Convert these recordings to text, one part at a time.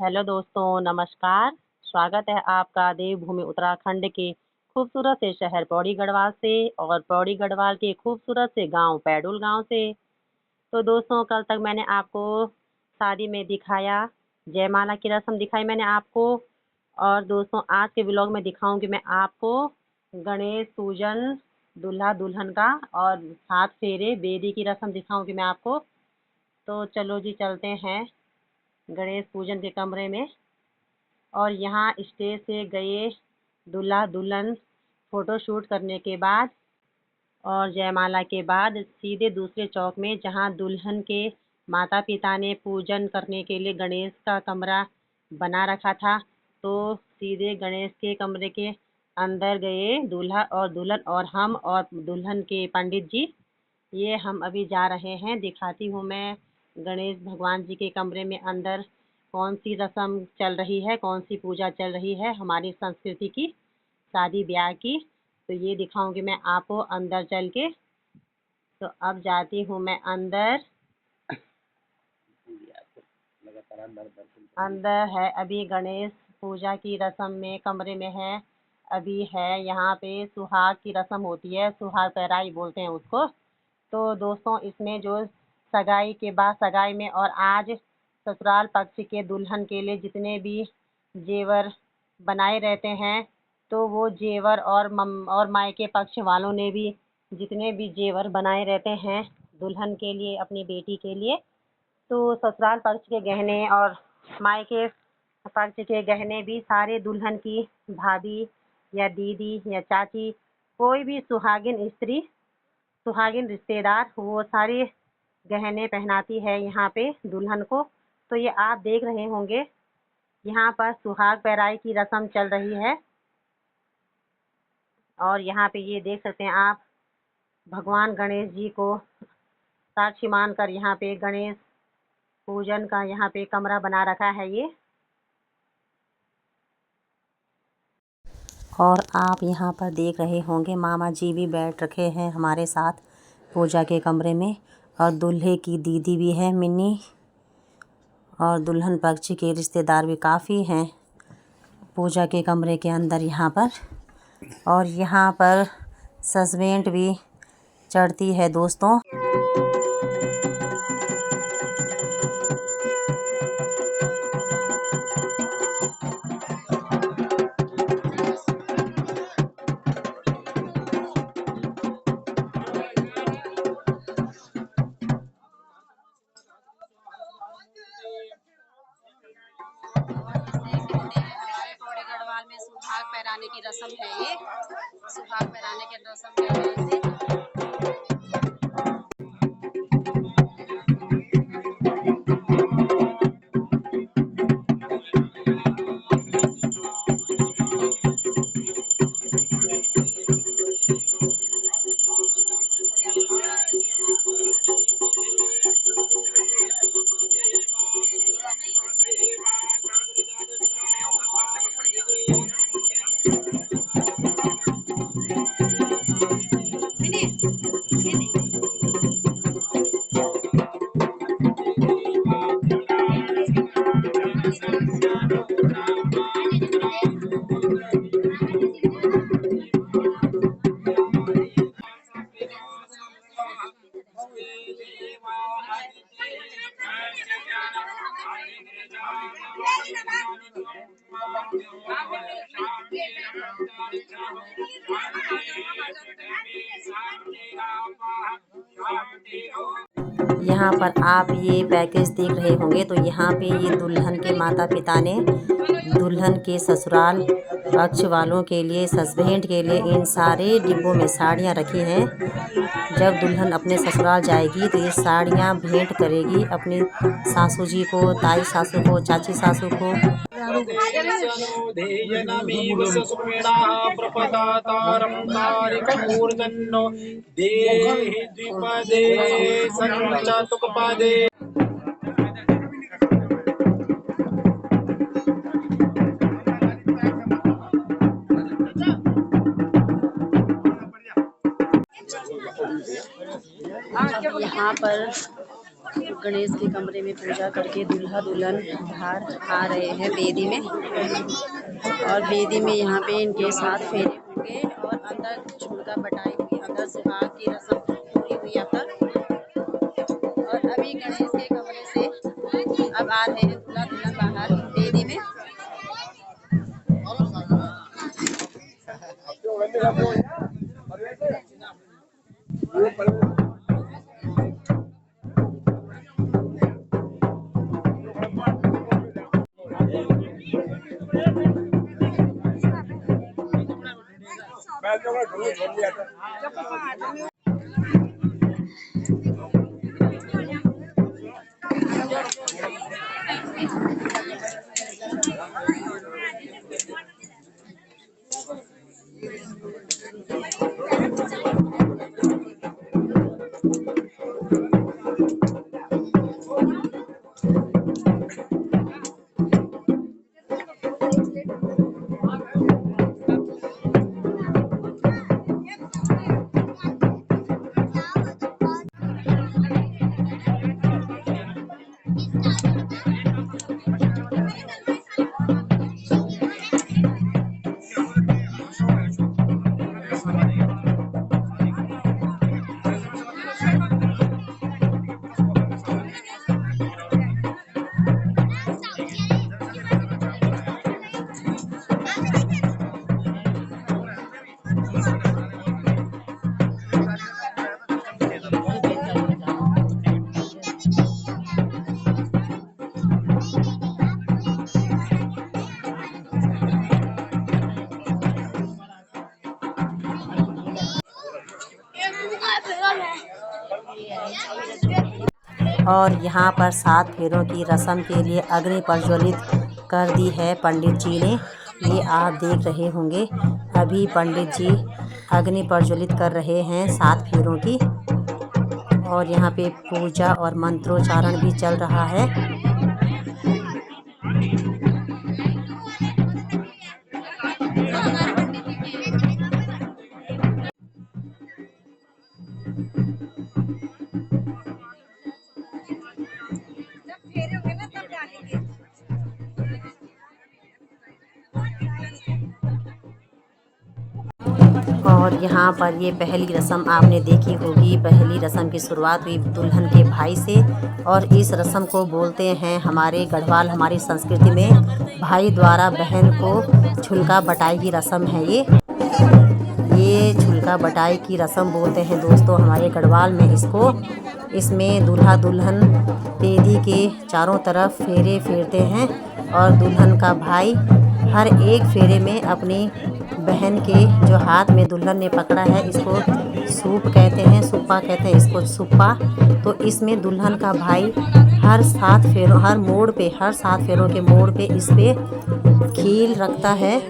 Hello दोस्तों, नमस्कार। स्वागत है आपका देवभूमि उत्तराखंड के खूबसूरत से शहर पौड़ी गढ़वाल से और पौड़ी गढ़वाल के खूबसूरत से गांव पैडुल गांव से। तो दोस्तों, कल तक मैंने आपको शादी में दिखाया, जयमाला की रस्म दिखाई मैंने आपको। और दोस्तों, आज के व्लॉग में दिखाऊंगी मैं आपको गणेश पूजन, दूल्हा दुल्हन का और 7 फेरे बेदी की रस्म दिखाऊंगी मैं आपको। तो चलो जी, चलते हैं गणेश पूजन के कमरे में। और यहाँ स्टेज से गए दूल्हा दुल्हन फोटो शूट करने के बाद और जयमाला के बाद सीधे दूसरे चौक में, जहाँ दुल्हन के माता पिता ने पूजन करने के लिए गणेश का कमरा बना रखा था, तो सीधे गणेश के कमरे के अंदर गए दूल्हा और दुल्हन और हम और दुल्हन के पंडित जी। ये हम अभी जा रहे हैं, दिखाती हूँ मैं गणेश भगवान जी के कमरे में अंदर कौन सी रस्म चल रही है, कौन सी पूजा चल रही है हमारी संस्कृति की, शादी ब्याह की। तो ये दिखाऊंगी मैं आपको अंदर चल के। तो अब जाती हूँ मैं अंदर। अंदर है अभी गणेश पूजा की रस्म में, कमरे में है अभी। है यहाँ पे सुहाग की रस्म होती है, सुहाग पैराई बोलते हैं उसको। तो दोस्तों, इसमें जो सगाई के बाद, सगाई में और आज ससुराल पक्ष के दुल्हन के लिए जितने भी जेवर बनाए रहते हैं, तो वो जेवर और मायके पक्ष वालों ने भी जितने भी जेवर बनाए रहते हैं दुल्हन के लिए, अपनी बेटी के लिए, तो ससुराल पक्ष के गहने और मायके पक्ष के गहने भी सारे दुल्हन की भाभी या दीदी या चाची, कोई भी सुहागिन स्त्री, सुहागिन रिश्तेदार, वो सारे गहने पहनाती है यहाँ पे दुल्हन को। तो ये आप देख रहे होंगे, यहाँ पर सुहाग पैराई की रस्म चल रही है। और यहाँ पे ये देख सकते हैं आप, भगवान गणेश जी को साक्षी मानकर यहाँ पे गणेश पूजन का यहाँ पे कमरा बना रखा है ये। और आप यहाँ पर देख रहे होंगे, मामा जी भी बैठ रखे हैं हमारे साथ पूजा के कमरे में, और दूल्हे की दीदी भी है मिन्नी, और दुल्हन पक्ष के रिश्तेदार भी काफ़ी हैं पूजा के कमरे के अंदर यहाँ पर। और यहाँ पर सजवेंट भी चढ़ती है दोस्तों। पौड़ी गढ़वाल में सुहाग पहराने की रस्म है ये, सुहाग पहराने की रस्म है। यहाँ पर आप ये पैकेज देख रहे होंगे, तो यहाँ पे ये दुल्हन के माता पिता ने दुल्हन के ससुराल पक्ष वालों के लिए, ससभेंट के लिए इन सारे डिब्बों में साड़ियाँ रखी हैं। जब दुल्हन अपने ससुराल जाएगी तो ये साड़ियाँ भेंट करेगी अपनी सासू जी को, ताई सासू को, चाची सासू को। यहाँ पर गणेश के कमरे में पूजा करके दूल्हा दुल्हन बाहर आ रहे हैं बेदी में। और बेदी में यहाँ पे इनके 7 फेरे होंगे और अंदर झुमका बटाई हुई, अंदर सुहाग की रस्म पूरी हुई अब तक। और अभी गणेश के कमरे से अब आ रहे हैं दूल्हा दुल्हन बाहर बेदी में। और यहाँ पर 7 फेरों की रस्म के लिए अग्नि प्रज्वलित कर दी है पंडित जी ने। ये आप देख रहे होंगे, अभी पंडित जी अग्नि प्रज्वलित कर रहे हैं 7 फेरों की। और यहाँ पे पूजा और मंत्रोच्चारण भी चल रहा है। और यहाँ पर ये पहली रस्म आपने देखी होगी। पहली रस्म की शुरुआत हुई दुल्हन के भाई से। और इस रस्म को बोलते हैं हमारे गढ़वाल, हमारी संस्कृति में भाई द्वारा बहन को झुलका बटाई की रस्म है। ये झुलका बटाई की रस्म बोलते हैं दोस्तों हमारे गढ़वाल में इसको। इसमें दूल्हा दुल्हन बेदी के चारों तरफ फेरे फेरते हैं और दुल्हन का भाई हर एक फेरे में अपनी बहन के जो हाथ में दुल्हन ने पकड़ा है, इसको सूप कहते हैं, सुप्पा कहते हैं इसको, सुप्पा। तो इसमें दुल्हन का भाई हर 7 फेरों, हर मोड़ पे, हर 7 फेरों के मोड़ पे इस पे खील रखता है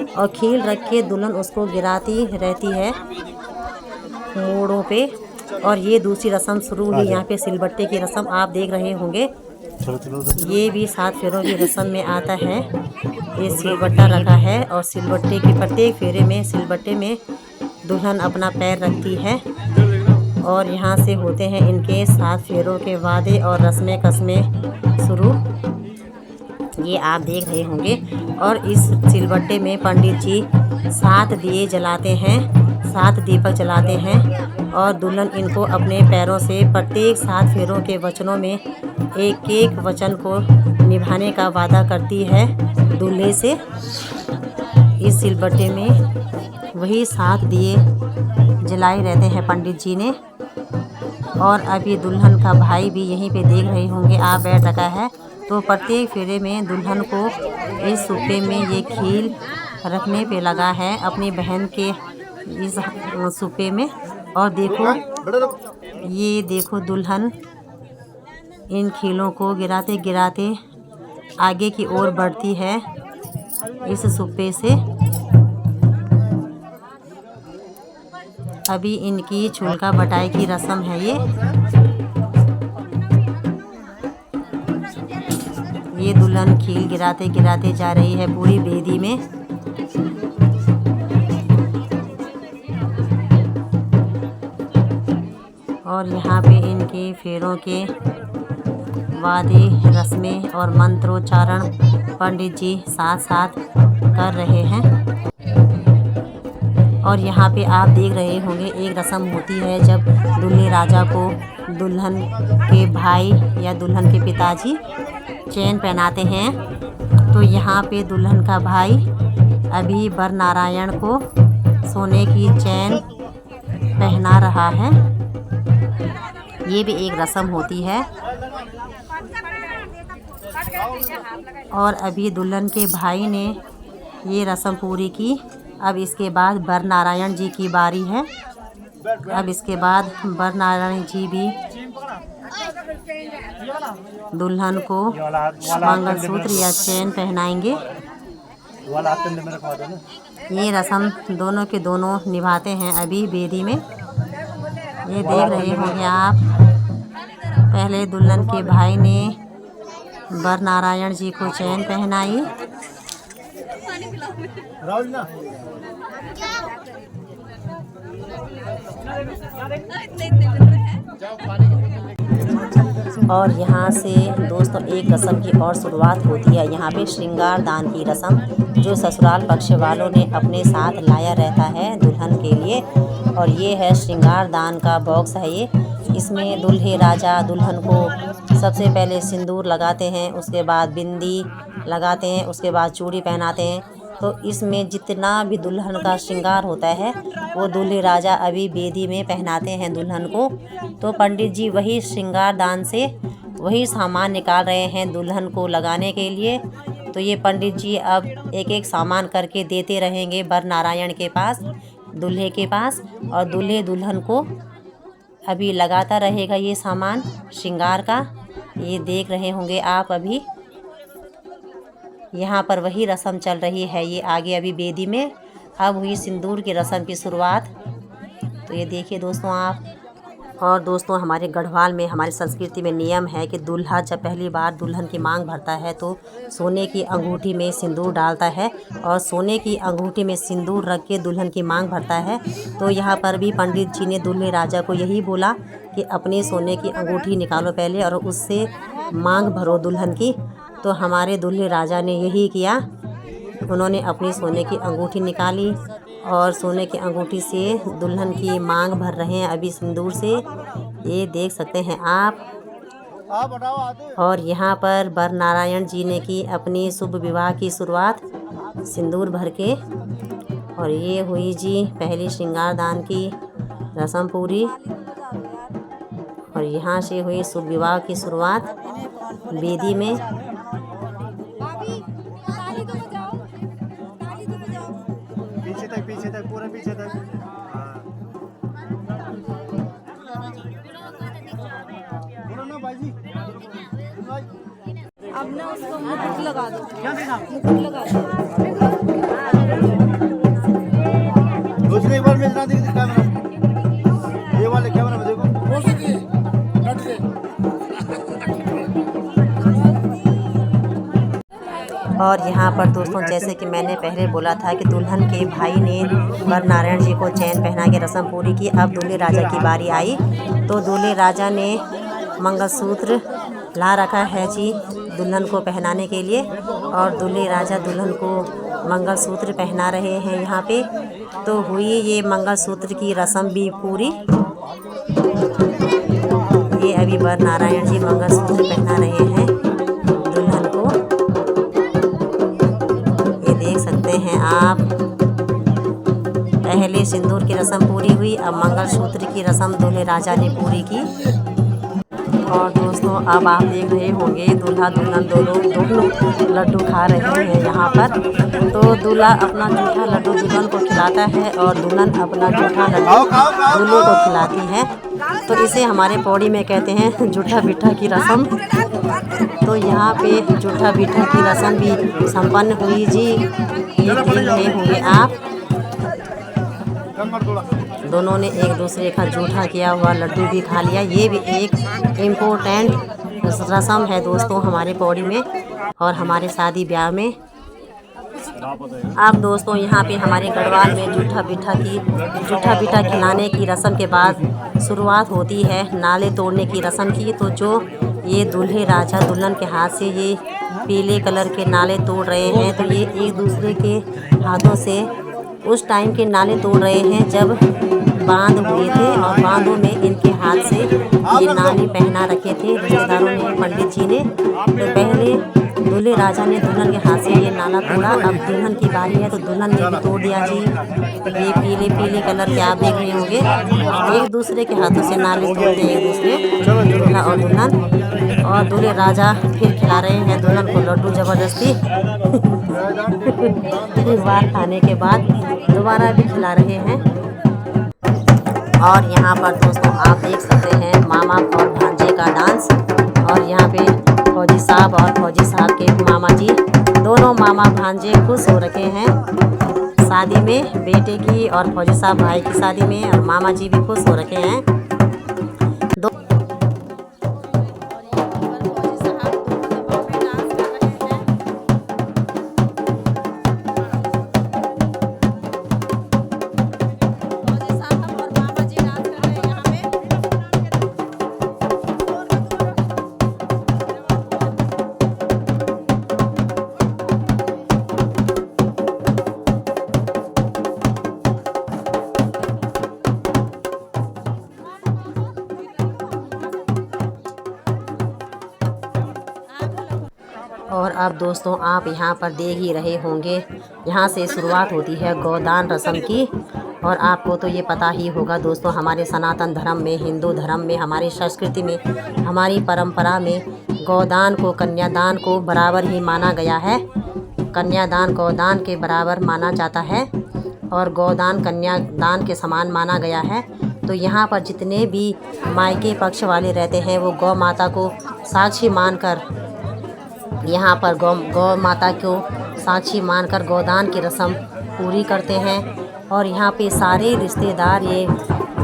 और खील रख के दुल्हन उसको गिराती रहती है मोड़ों पे। और ये दूसरी रस्म शुरू हुई यहाँ पे सिलबट्टे की रस्म आप देख रहे होंगे। ये भी 7 फेरों की रस्म में आता है। ये सिलबट्टा रखा है और सिलबट्टे के प्रत्येक फेरे में सिलबट्टे में दुल्हन अपना पैर रखती है। और यहाँ से होते हैं इनके 7 फेरों के वादे और रस्में कस्में शुरू। ये आप देख रहे होंगे। और इस सिलबट्टे में पंडित जी 7 दिए जलाते हैं, 7 दीपक जलाते हैं। और दुल्हन इनको अपने पैरों से प्रत्येक 7 फेरों के वचनों में एक एक वचन को निभाने का वादा करती है दूल्हे से। इस सिलबट्टे में वही 7 दिए जलाए रहते हैं पंडित जी ने। और अभी दुल्हन का भाई भी यहीं पे देख रहे होंगे आप बैठ रखा है। तो प्रत्येक फेरे में दुल्हन को इस सुप्पे में ये खील रखने पे लगा है अपनी बहन के इस सुप्पे में। और देखो, ये देखो दुल्हन इन खीलों को गिराते गिराते आगे की ओर बढ़ती है इस सुप्पे से। अभी इनकी झुलका बटाई की रस्म है ये दुल्हन खील गिराते गिराते जा रही है पूरी बेदी में। और यहाँ पे इनके फेरों के वाद्य रस्में और मंत्रोच्चारण पंडित जी साथ साथ कर रहे हैं। और यहाँ पे आप देख रहे होंगे एक रस्म होती है जब दूल्हे राजा को दुल्हन के भाई या दुल्हन के पिताजी चैन पहनाते हैं। तो यहाँ पे दुल्हन का भाई अभी वर नारायण को सोने की चैन पहना रहा है। ये भी एक रस्म होती है। और अभी दुल्हन के भाई ने ये रस्म पूरी की। अब इसके बाद वर नारायण जी की बारी है। अब इसके बाद वर नारायण जी भी दुल्हन को मंगलसूत्र या चैन पहनाएंगे। ये रस्म दोनों के दोनों निभाते हैं अभी बेदी में। ये देख रहे होंगे आप, पहले दुल्हन के भाई ने वर नारायण जी को चैन पहनाई। और यहाँ से दोस्तों एक रस्म की और शुरुआत होती है। यहाँ पे श्रृंगार दान की रस्म जो ससुराल पक्ष वालों ने अपने साथ लाया रहता है दुल्हन के लिए। और ये है श्रृंगार दान का बॉक्स है ये। इसमें दूल्हे राजा दुल्हन को सबसे पहले सिंदूर लगाते हैं, उसके बाद बिंदी लगाते हैं, उसके बाद चूड़ी पहनाते हैं। तो इसमें जितना भी दुल्हन का श्रृंगार होता है वो दूल्हे राजा अभी बेदी में पहनाते हैं दुल्हन को। तो पंडित जी वही श्रृंगार दान से वही सामान निकाल रहे हैं दुल्हन को लगाने के लिए। तो ये पंडित जी अब एक एक सामान करके देते रहेंगे वर नारायण के पास, दूल्हे के पास। और दूल्हे दुल्हन को अभी लगाता रहेगा ये सामान श्रृंगार का। ये देख रहे होंगे आप, अभी यहाँ पर वही रस्म चल रही है। ये आगे अभी बेदी में अब हुई सिंदूर की रस्म की शुरुआत। तो ये देखिए दोस्तों आप। और दोस्तों हमारे गढ़वाल में, हमारी संस्कृति में नियम है कि दूल्हा जब पहली बार दुल्हन की मांग भरता है तो सोने की अंगूठी में सिंदूर डालता है और सोने की अंगूठी में सिंदूर रख के दुल्हन की मांग भरता है। तो यहाँ पर भी पंडित जी ने दूल्हे राजा को यही बोला कि अपनी सोने की अंगूठी निकालो पहले और उससे मांग भरो दुल्हन की। तो हमारे दूल्हे राजा ने यही किया। उन्होंने अपनी सोने की अंगूठी निकाली और सोने की अंगूठी से दुल्हन की मांग भर रहे हैं अभी सिंदूर से। ये देख सकते हैं आप। और यहाँ पर वर नारायण जी ने की अपनी शुभ विवाह की शुरुआत सिंदूर भर के। और ये हुई जी पहली श्रृंगार दान की रस्म पूरी। और यहाँ से हुई शुभ विवाह की शुरुआत बेदी में। पीछे तक पूरा पीछे तक। अब ना उसको मुकुट लगा दो, मुकुट लगा दो। दूसरी एक बार मिलना देखिए कैमरा, ये वाले कैमरा में देखो। और यहाँ पर दोस्तों जैसे कि मैंने पहले बोला था कि दुल्हन के भाई ने वर नारायण जी को चैन पहना के रस्म पूरी की। अब दूल्हे राजा की बारी आई। तो दूल्हे राजा ने मंगलसूत्र ला रखा है जी दुल्हन को पहनाने के लिए। और दूल्हे राजा दुल्हन को मंगलसूत्र पहना रहे हैं यहाँ पे। तो हुई ये मंगलसूत्र की रस्म भी पूरी। ये अभी वर नारायण जी मंगलसूत्र पहना रहे हैं दुल्हन को। ये देख सकते हैं आप, पहले सिंदूर की रस्म पूरी हुई, अब मंगलसूत्र की रस्म दूल्हे राजा ने पूरी की। और दोस्तों अब आप देख रहे होंगे दूल्हा दुल्हन दोनों लड्डू खा रहे हैं यहाँ पर। तो दूल्हा अपना जूठा लड्डू दुल्हन को खिलाता है और दुल्हन अपना जूठा लड्डू दूल्हे को खिलाती है। तो इसे हमारे पौड़ी में कहते हैं जूठा बिठा की रस्म। तो यहाँ पे जूठा बिठा की रस्म भी संपन्न हुई जी। ये देख रहे होंगे आप, दोनों ने एक दूसरे का जूठा किया हुआ लड्डू भी खा लिया। ये भी एक इम्पोर्टेंट रस्म है दोस्तों हमारे पौड़ी में और हमारे शादी ब्याह में। अब दोस्तों यहाँ पे हमारे गढ़वाल में जूठा बिठा खिलाने की रस्म के बाद शुरुआत होती है नाले तोड़ने की रस्म की। तो जो ये दूल्हे राजा दुल्हन के हाथ से ये पीले कलर के नाले तोड़ रहे हैं। तो ये एक दूसरे के हाथों से उस टाइम के नाले तोड़ रहे हैं जब बांध हुए थे, और बांधों में इनके हाथ से ये नाले पहना रखे थे रिश्तेदारों ने, पंडित जी ने। तो पहले दूल्हे राजा ने दुल्हन के हाथ से ये नाला तोड़ा। अब दुल्हन की बारी है तो दुल्हन ने भी तोड़ दिया जी। ये पीले पीले कलर के आप देख रहे होंगे, एक दूसरे के हाथों से नाले तोड़ते हैं एक दूसरे, दूल्हा और दुल्हन। और दूल्हे राजा फिर खिला रहे हैं दुल्हन को लड्डू ज़बरदस्ती। एक बार खाने के बाद दोबारा भी खिला रहे हैं। और यहाँ पर दोस्तों आप देख सकते हैं मामा और भांजे का डांस। और यहाँ पे फौजी साहब और फौजी साहब के मामा जी, दोनों मामा भांजे खुश हो रखे हैं शादी में, बेटे की और फौजी साहब भाई की शादी में, और मामा जी भी खुश हो रखे हैं। और अब दोस्तों आप यहाँ पर देख ही रहे होंगे, यहाँ से शुरुआत होती है गोदान रस्म की। और आपको तो ये पता ही होगा दोस्तों, हमारे सनातन धर्म में, हिंदू धर्म में, हमारी संस्कृति में, हमारी परंपरा में गोदान को, कन्यादान को बराबर ही माना गया है। कन्यादान गोदान के बराबर माना जाता है और गोदान कन्यादान के समान माना गया है। तो यहाँ पर जितने भी मायके पक्ष वाले रहते हैं वो गौ माता को साक्षी मानकर, यहाँ पर गौ माता को साक्षी मानकर गोदान की रस्म पूरी करते हैं। और यहाँ पे सारे रिश्तेदार ये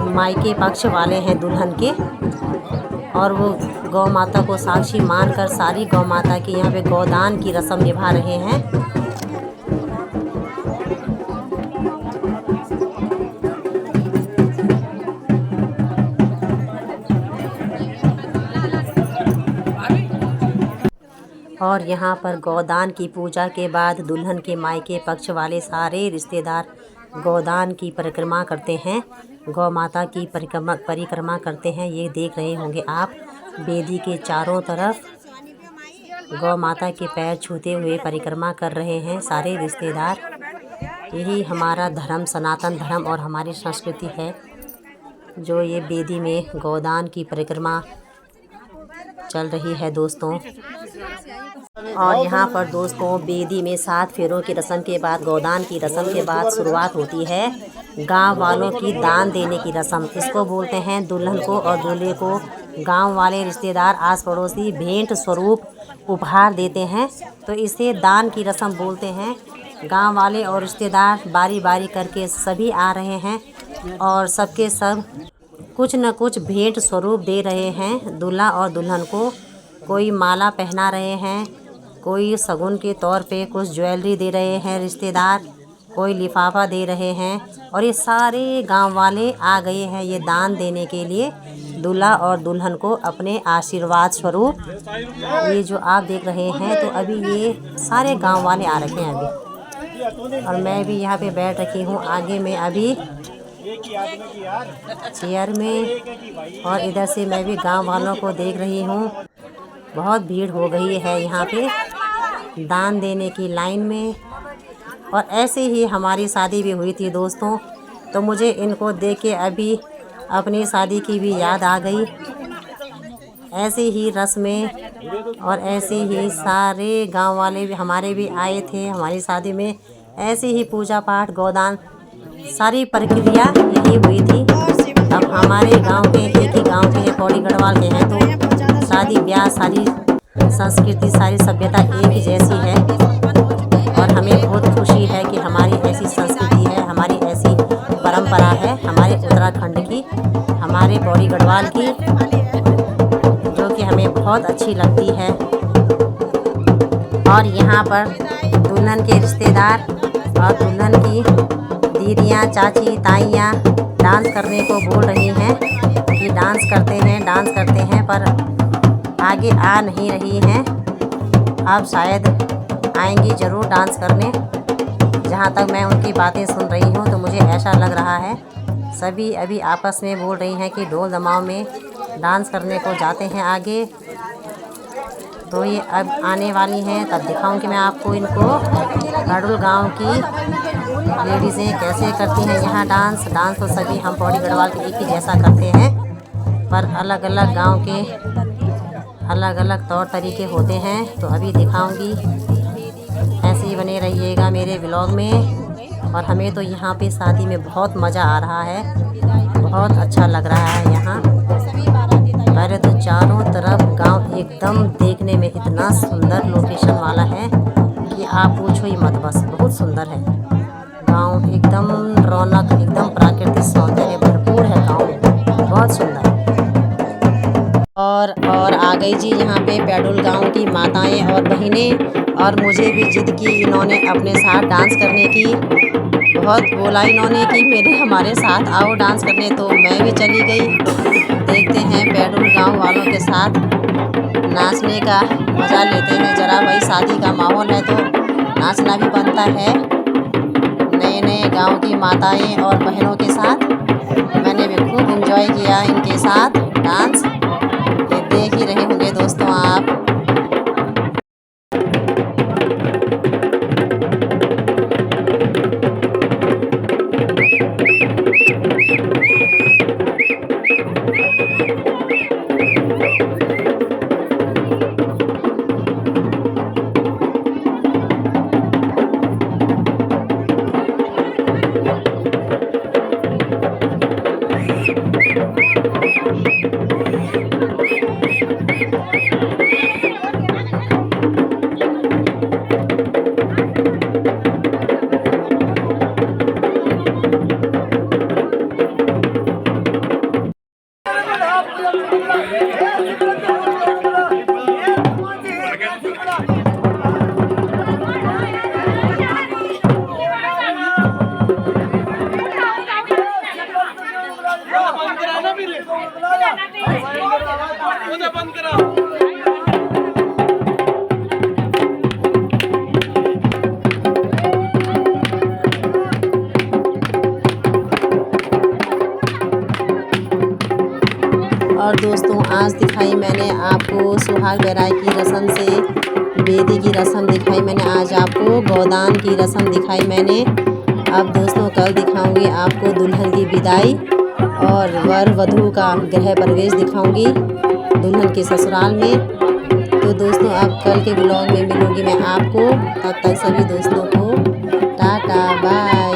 मायके पक्ष वाले हैं दुल्हन के, और वो गौ माता को साक्षी मानकर सारी गौ माता की यहाँ पे गोदान की रस्म निभा रहे हैं। और यहाँ पर गोदान की पूजा के बाद दुल्हन के मायके पक्ष वाले सारे रिश्तेदार गोदान की परिक्रमा करते हैं, गौ माता की परिक्रमा करते हैं। ये देख रहे होंगे आप, वेदी के चारों तरफ गौ माता के पैर छूते हुए परिक्रमा कर रहे हैं सारे रिश्तेदार। यही हमारा धर्म, सनातन धर्म और हमारी संस्कृति है, जो ये वेदी में गोदान की परिक्रमा चल रही है दोस्तों। और यहाँ पर दोस्तों वेदी में 7 फेरों की रस्म के बाद, गोदान की रस्म के बाद शुरुआत होती है गांव वालों की दान देने की रस्म। इसको बोलते हैं दुल्हन को और दूल्हे को गांव वाले रिश्तेदार, आस पड़ोसी भेंट स्वरूप उपहार देते हैं, तो इसे दान की रस्म बोलते हैं। गांव वाले और रिश्तेदार बारी बारी करके सभी आ रहे हैं और सबके सब कुछ न कुछ भेंट स्वरूप दे रहे हैं दूल्हा और दुल्हन को। कोई माला पहना रहे हैं, कोई शगुन के तौर पे कुछ ज्वेलरी दे रहे हैं रिश्तेदार, कोई लिफाफा दे रहे हैं। और ये सारे गांव वाले आ गए हैं ये दान देने के लिए दूल्हा और दुल्हन को अपने आशीर्वाद स्वरूप। ये जो आप देख रहे हैं, तो अभी ये सारे गांव वाले आ रखे हैं अभी, और मैं भी यहाँ पे बैठ रखी हूँ आगे में अभी चेयर में, और इधर से मैं भी गांव वालों को देख रही हूँ। बहुत भीड़ हो गई है यहाँ पे दान देने की लाइन में। और ऐसे ही हमारी शादी भी हुई थी दोस्तों, तो मुझे इनको देख के अभी अपनी शादी की भी याद आ गई। ऐसे ही रस्में और ऐसे ही सारे गांव वाले भी हमारे भी आए थे हमारी शादी में। ऐसे ही पूजा पाठ, गोदान, सारी प्रक्रिया यही हुई थी। अब हमारे गांव के, एक ही गांव के पौड़ी गढ़वाल के हैं, तो शादी ब्याह, सारी संस्कृति, सारी सभ्यता एक ही जैसी है। और हमें बहुत खुशी है कि हमारी ऐसी संस्कृति है, हमारी ऐसी परंपरा है हमारे उत्तराखंड की, हमारे पौड़ी गढ़वाल की, जो कि हमें बहुत अच्छी लगती है। और यहाँ पर दुल्हन के रिश्तेदार और दुल्हन की दीदियाँ, चाची, ताइयाँ डांस करने को बोल रही हैं कि डांस करते हैं, पर आगे आ नहीं रही हैं। अब शायद आएंगी ज़रूर डांस करने। जहाँ तक मैं उनकी बातें सुन रही हूँ तो मुझे ऐसा लग रहा है सभी अभी आपस में बोल रही हैं कि ढोल दमाव में डांस करने को जाते हैं आगे। तो ये अब आने वाली हैं, तब दिखाऊंगी मैं आपको इनको। पैडुल गांव की लेडीज़ें कैसे करती हैं यहाँ डांस। डांस तो सभी हम पौड़ी गढ़वाल के एक ही जैसा करते हैं, पर अलग अलग गांव के अलग अलग तौर तरीके होते हैं। तो अभी दिखाऊंगी, ऐसे ही बने रहिएगा मेरे ब्लॉग में। और हमें तो यहाँ पे शादी में बहुत मज़ा आ रहा है, बहुत अच्छा लग रहा है यहाँ। पहले तो चारों तरफ गांव एकदम देखने में इतना सुंदर लोकेशन वाला है कि आप पूछो ही मत, बस बहुत सुंदर है गांव। एकदम रौनक, एकदम प्राकृतिक सौंदर्य भरपूर है गांव में, बहुत सुंदर। और आ गई जी यहाँ पे पैडुल गांव की माताएं और बहनें। और मुझे भी जिद की इन्होंने अपने साथ डांस करने की, बहुत बोला इन्होंने कि मेरे हमारे साथ आओ डांस करने, तो मैं भी चली गई। देखते हैं पैडुल गांव वालों के साथ नाचने का मज़ा लेते हैं ज़रा। भाई शादी का माहौल है तो नाचना भी बनता है। नए नए गांव की माताएं और बहनों के साथ मैंने भी खूब एंजॉय किया इनके साथ डांस। ये देख ही रहे होंगे दोस्तों आप। और दोस्तों आज दिखाई मैंने आपको सुहाग बेराई की रस्म से बेदी की रस्म दिखाई मैंने, आज आपको गोदान की रस्म दिखाई मैंने। अब दोस्तों कल दिखाऊंगी आपको दुल्हन की विदाई और वर वधू का गृह प्रवेश दिखाऊंगी दुल्हन के ससुराल में। तो दोस्तों अब कल के ब्लॉग में मिलूंगी मैं आपको। तब तक सभी दोस्तों को टाटा बाय।